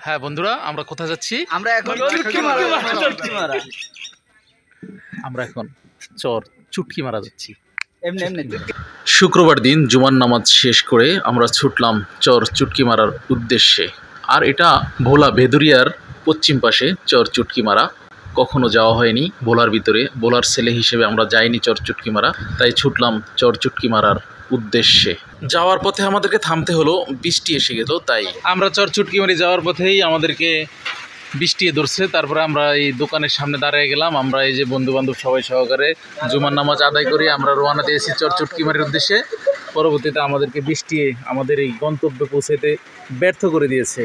হ্যাঁ বন্ধুরা, আমরা কোথায় যাচ্ছি? আমরা এখন চর চুটকি মারা যাচ্ছি। শুক্রবার দিন জুমার নামাজ শেষ করে আমরা ছুটলাম চর চুটকি মারার উদ্দেশ্যে। আর এটা ভোলা ভেদুরিয়ার পশ্চিম পাশে চর চুটকি মারা। কখনো যাওয়া হয়নি ভোলার ভিতরে, ভোলার ছেলে হিসেবে আমরা যাইনি চর চুটকি মারা, তাই ছুটলাম চর চুটকি মারার উদ্দেশ্যে। যাওয়ার পথে আমাদেরকে থামতে হলো, বৃষ্টি এসে গেল, তাই আমরা চর চুটকি মারি যাওয়ার পথেই আমাদেরকে বৃষ্টি ধরছে। তারপরে আমরা এই দোকানের সামনে দাঁড়িয়ে গেলাম। আমরা এই যে বন্ধু বান্ধব সবাই সহকারে জুমার নামাজ আদায় করে আমরা রওনা দিয়েছি চর চুটকি মারির উদ্দেশ্যে। পরবর্তীতে আমাদেরকে বৃষ্টি আমাদের এই গন্তব্যে পৌঁছাতে ব্যর্থ করে দিয়েছে।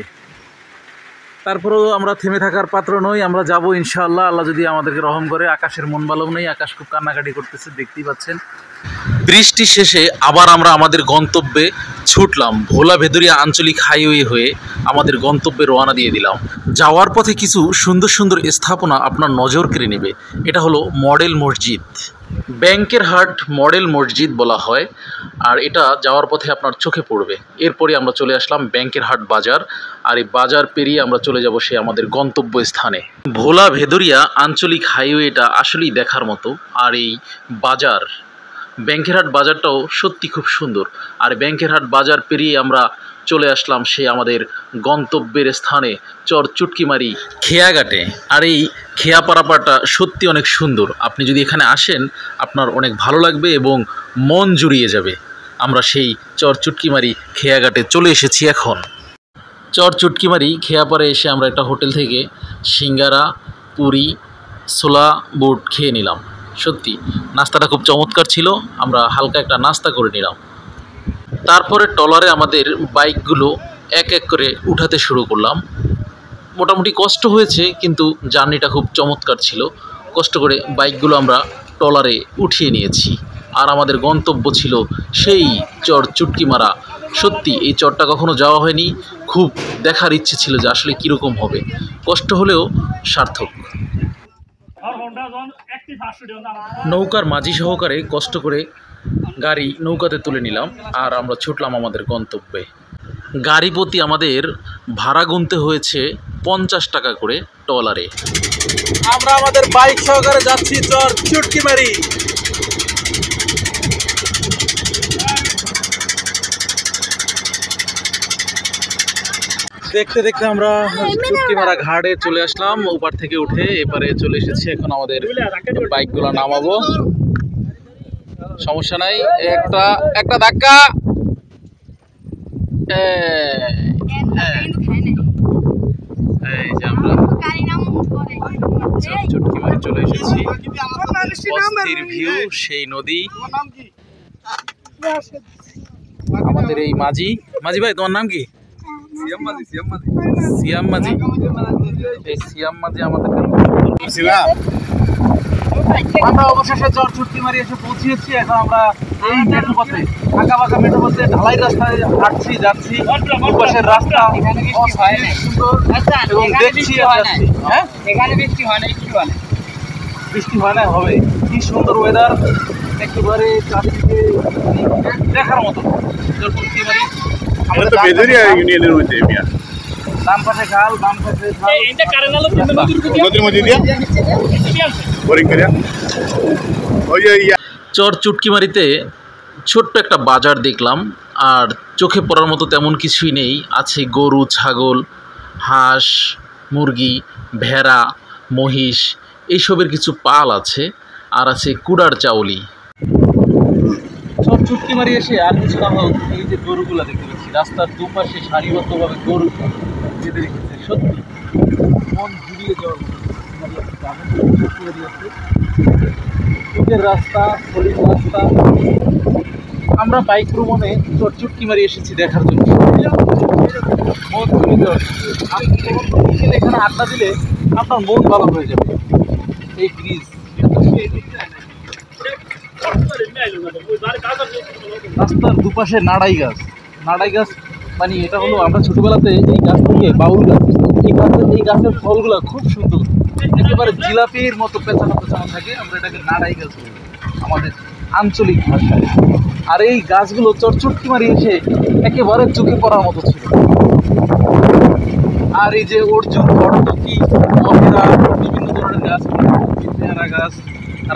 তারপরেও আমরা থেমে থাকার পাত্র নই, আমরা যাব ইনশাআল্লাহ, আল্লাহ যদি আমাদেরকে রহম করে। আকাশের মন ভালো নেই, আকাশ খুব কান্নাকাটি করতেছে, দেখতেই পাচ্ছেন। বৃষ্টি শেষে আবার আমরা আমাদের গন্তব্যে ছুটলাম। ভোলা ভেদুরিয়া আঞ্চলিক হাইওয়ে হয়ে আমাদের গন্তব্যে রওনা দিয়ে দিলাম। যাওয়ার পথে কিছু সুন্দর সুন্দর স্থাপনা আপনার নজর কেড়ে নেবে। এটা হলো মডেল মসজিদ, ব্যাংকের হাট মডেল মসজিদ বলা হয়। আর এটা যাওয়ার পথে আপনার চোখে পড়বে। এরপরে আমরা চলে আসলাম ব্যাংকের হাট বাজার। আর এই বাজার পেরিয়ে আমরা চলে যাব সে আমাদের গন্তব্য স্থানে। ভোলা ভেদুরিয়া আঞ্চলিক হাইওয়েটা আসলেই দেখার মতো। আর এই বাজার, ব্যাংকের হাট বাজারটাও সত্যি খুব সুন্দর। আর ব্যাংকের হাট বাজার পেরিয়ে আমরা চলে আসলাম সে আমাদের গন্তব্যের স্থানে চর চুটকিমারি খেয়াঘাটে। আর এই খেয়া পারাপারটা সত্যি অনেক সুন্দর। আপনি যদি এখানে আসেন আপনার অনেক ভালো লাগবে এবং মন জুড়িয়ে যাবে। আমরা সেই চর চুটকিমারি খেয়াঘাটে চলে এসেছি এখন। চর চুটকিমারি খেয়াপাড়ে এসে আমরা একটা হোটেল থেকে সিঙ্গারা, পুরি, ছোলা বুট খেয়ে নিলাম। সত্যি নাস্তাটা খুব চমৎকার ছিল। আমরা হালকা একটা নাস্তা করে নিলাম। তারপরে ট্রলারে আমাদের বাইকগুলো এক এক করে উঠাতে শুরু করলাম। মোটামুটি কষ্ট হয়েছে, কিন্তু জার্নিটা খুব চমৎকার ছিল। কষ্ট করে বাইকগুলো আমরা ট্রলারে উঠিয়ে নিয়েছি। আর আমাদের গন্তব্য ছিল সেই চর চুটকি মারা। সত্যি এই চরটা কখনো যাওয়া হয়নি, খুব দেখার ইচ্ছে ছিল যে আসলে কীরকম হবে। কষ্ট হলেও সার্থক। নৌকার মাঝি সহকারে কষ্ট করে গাড়ি নৌকাতে তুলে নিলাম আর আমরা ছুটলাম আমাদের গন্তব্যে। গাড়ি প্রতি আমাদের ভাড়া গুনতে হয়েছে 50 টাকা করে ট্রলারে। আমরা আমাদের বাইক সহকারে যাচ্ছি চর চুটকিমারি। দেখতে দেখতে আমরা চুটকিমারা ঘাটে চলে আসলাম। ওপার থেকে উঠে এপারে চলে এসেছি। এখন আমাদের বাইকগুলো নামাবো, সমস্যা নাই। একটা ধাক্কা। এই যে আমরা চুটকিমারি চলে এসেছি। অস্থির ভিউ, সেই নদী। আমাদের এই মাঝি ভাই, তোমার নাম কি? সিয়াম মাঝি। এই সিয়াম মাঝি আমাদের আমরা অবশেষে চর চুটকিমারি এসে পৌঁছিয়েছি। এখন আমরা এই মেঠো পথে, ফাঁকা ফাঁকা মেঠো পথে ঢালাই রাস্তায় হাঁটছি, যাচ্ছি। পাশের রাস্তা এবং দেখছি। হ্যাঁ, এখানে বৃষ্টি হয় না, বৃষ্টি হয় না, হবে। কি সুন্দর ওয়েদার, একেবারে চারদিকে দেখার মতো চর চুটকিমারি। আমাদের ভেদুরিয়া ইউনিয়নের মধ্যে ডান পাশে খাল, বাম পাশে চর চুটকিমারিতে ছোট্ট একটা বাজার দেখলাম। আর চোখে পড়ার মতো তেমন কিছুই নেই। আছে গরু, ছাগল, হাঁস, মুরগি, ভেড়া, মহিষ, এইসবের কিছু পাল আছে। আর আছে কুড়ার চাউলি। চর চুটকিমারি এসে আর কিছু না হোক, এই যে গরুগুলা দেখতে পাচ্ছি রাস্তার দুপাশে সারিবদ্ধভাবে গরু বেঁধে রেখেছে। সত্যি মন জুড়িয়ে যাওয়ার রাস্তা, সলিড রাস্তা। আমরা বাইক ভ্রমণে চর চুটকিমারি এসেছি দেখার জন্য। মন জুড়িয়ে যাওয়ার, আপনি যখন এখানে আড্ডা দিলে আপনার মন ভালো হয়ে যাবে। এই ব্রিজ, রাস্তার দুপাশে নাড়াই গাছ মানে এটা হলো, আমরা ছোটবেলাতে এই গাছ থেকে বাউল গাছ, এই গাছের ফলগুলো খুব সুন্দর, একেবারে জিলাপির মতো পেঁচানো থাকে। আমরা এটাকে নাড়াই গাছ বলি আমাদের আঞ্চলিক ভাষায়। আর এই গাছগুলো চর চুটকিমারি এসে একেবারে চোখে পড়ার মতো ছিল। আর এই যে অর্জুন, হরতকি, মহেরা, বিভিন্ন ধরনের গাছ, পেয়ারা গাছ,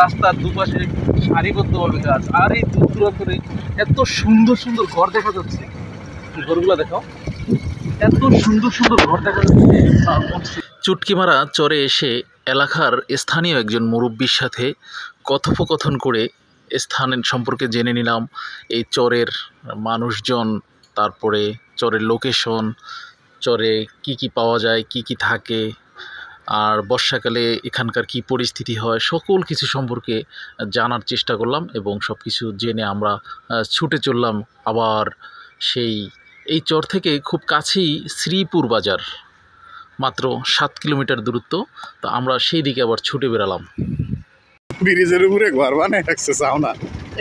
রাস্তার দুপাশে সারিবদ্ধভাবে গাছ। আর এই দূর দূরান্তরে এত সুন্দর সুন্দর ঘর দেখা যাচ্ছে। ঘরগুলো দেখাও, এত সুন্দর সুন্দর ঘর দেখা যাচ্ছে। চুটকিমারা চরে এসে এলাকার স্থানীয় একজন মুরব্বির সাথে কথোপকথন করে স্থানের সম্পর্কে জেনে নিলাম। এই চরের মানুষজন, তারপরে চরের লোকেশন, চরে কি কি পাওয়া যায়, কি কি থাকে, আর বর্ষাকালে এখানকার কি পরিস্থিতি হয়, সকল কিছু সম্পর্কে জানার চেষ্টা করলাম এবং সব কিছু জেনে আমরা ছুটে চললাম আবার এই চর থেকে খুব কাছেই শ্রীপুর বাজার, মাত্র 7 কিলোমিটার দূরত্ব। তো আমরা সেই দিকে আবার ছুটে বেরালাম। ব্রিজের উপরে ঘর বানায় রাখছে, চাও না?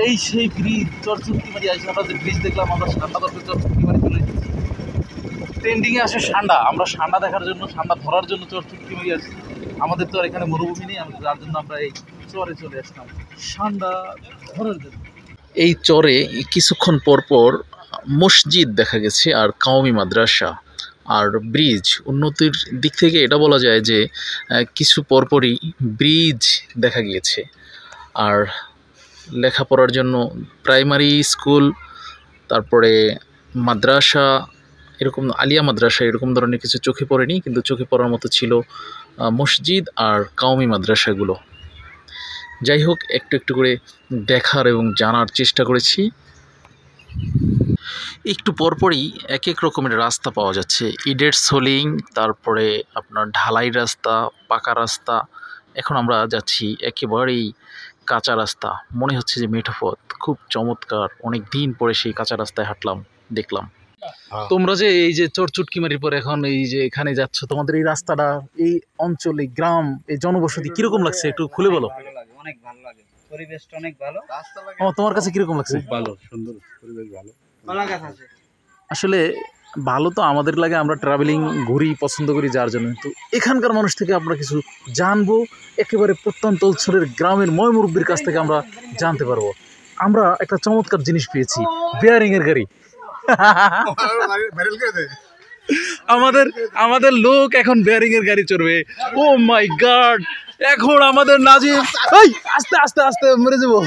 এই সেই ব্রিজ, চর চুটকিমারি আসে আমরা যে ব্রিজ দেখলাম, আমরা সান্ডা ধরতে চর চুটকিমারি চলে এসেছি। ট্রেন্ডিংয়ে আসে সান্ডা, আমরা সান্ডা দেখার জন্য, সান্ডা ধরার জন্য চর চুটকিমারি আসছি। আমাদের তো আর এখানে মরুভূমি নেই, যার জন্য আমরা এই চরে চলে আসলাম সান্ডা ধরার জন্য। এই চরে কিছুক্ষণ পর পর মসজিদ দেখা গেছে আর কওমি মাদ্রাসা আর ব্রিজ। উন্নতির দিক থেকে এটা বলা যায় যে কিছু পরপরই ব্রিজ দেখা গিয়েছে। আর লেখাপড়ার জন্য প্রাইমারি স্কুল, তারপরে মাদ্রাসা, এরকম আলিয়া মাদ্রাসা, এরকম ধরনের কিছু চোখে পড়েনি, কিন্তু চোখে পড়ার মতো ছিল মসজিদ আর কওমি মাদ্রাসাগুলো। যাই হোক, একটু একটু করে দেখার এবং জানার চেষ্টা করেছি। একটু পরপরই এক এক রকমের রাস্তা পাওয়া যাচ্ছে, ইটের সোলিং, তারপরে আপনার ঢালাই রাস্তা, পাকা রাস্তা। এখন আমরা যাচ্ছি একেবারেই কাঁচা রাস্তা, মনে হচ্ছে যে মেঠো পথ, খুব চমৎকার। অনেক দিন পরে সেই কাঁচা রাস্তায় হাঁটলাম, দেখলাম। তোমরা যে এই যে চর চুটকিমারির পর এখন এই যে এখানে যাচ্ছ, তোমাদের এই রাস্তাটা, এই অঞ্চলে, গ্রাম, এই জনবসতি কিরকম লাগছে একটু খুলে বলো। অনেক ভালো লাগে, পরিবেশটা অনেক ভালো। তোমার কাছে কিরকম লাগছে? ভালো, সুন্দর পরিবেশ, ভালো। আসলে ভালো তো আমাদের লাগে, আমরা ট্রাভেলিং ঘুরি, পছন্দ করি যার জন্য। কিন্তু এখানকার মানুষ থেকে আমরা কিছু জানবো, একেবারে প্রত্যন্ত অঞ্চলের গ্রামের ময়মুরব্বির কাছ থেকে আমরা জানতে পারবো। আমরা একটা চমৎকার জিনিস পেয়েছি, বেয়ারিংয়ের গাড়ি। আমাদের লোক এখন বেয়ারিংয়ের গাড়ি চড়বে। ও মাই গড, এখন আমাদের নাজিম, আস্তে আস্তে আস্তে মরে যাবো।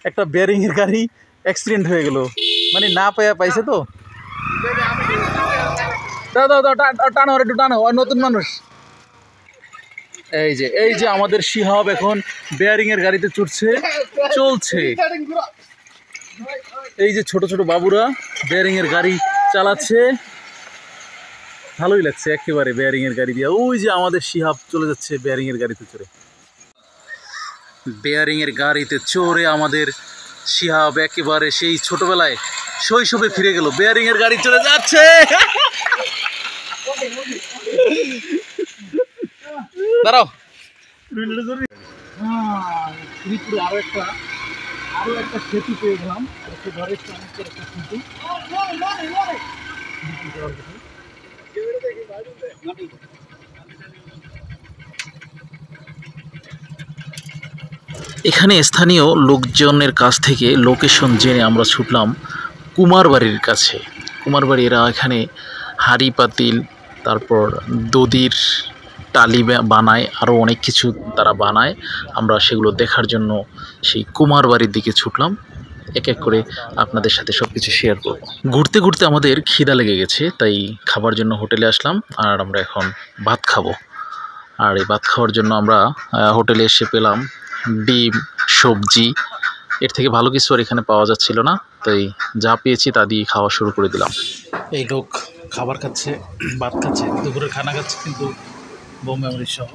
একটা বেয়ারিং এর গাড়ি অ্যাক্সিডেন্ট হয়ে গেল, মানে না পাইছে তো। দাও দাও দাও, টানো, একটু টানো, নতুন মানুষ। এই যে আমাদের শিহাব এখন বেয়ারিং এর গাড়িতে চলছে। এই যে ছোট ছোট বাবুরা বেয়ারিং এর গাড়ি চালাচ্ছে, ভালোই লাগছে একেবারে বেয়ারিং এর গাড়ি দিয়ে। ওই যে আমাদের শিহাব চলে যাচ্ছে বেয়ারিং এর গাড়িতে চড়ে। বেয়ারিং এর গাড়িতে চড়ে আমাদের শিহাব একেবারে সেই ছোটবেলায় শৈশবে ফিরে গেল, বেয়ারিং এর গাড়ি চলে যাচ্ছে। দাঁড়াও, শ্রীপুরে আরো একটা সেতু পেয়ে গেলাম। এখানে স্থানীয় লোকজনের কাছ থেকে লোকেশন জেনে আমরা ছুটলাম কুমারবাড়ির কাছে। কুমারবাড়ি, এরা এখানে হাঁড়ি পাতিল, তারপর দধির টালি বানায়, আরও অনেক কিছু তারা বানায়। আমরা সেগুলো দেখার জন্য সেই কুমারবাড়ির দিকে ছুটলাম। এক এক করে আপনাদের সাথে সব কিছু শেয়ার করব। ঘুরতে ঘুরতে আমাদের খিদা লেগে গেছে, তাই খাবার জন্য হোটেলে আসলাম। আর আমরা এখন ভাত খাবো। আর এই ভাত খাওয়ার জন্য আমরা হোটেলে এসে পেলাম ডিম, সবজি। এর থেকে ভালো কিছু আর এখানে পাওয়া যাচ্ছিল না, তাই যা পেয়েছি তা দিয়ে খাওয়া শুরু করে দিলাম। এই লোক খাবার খাচ্ছে, ভাত খাচ্ছে, দুপুরের খানা খাচ্ছে, কিন্তু বোম মেমোরি সহ।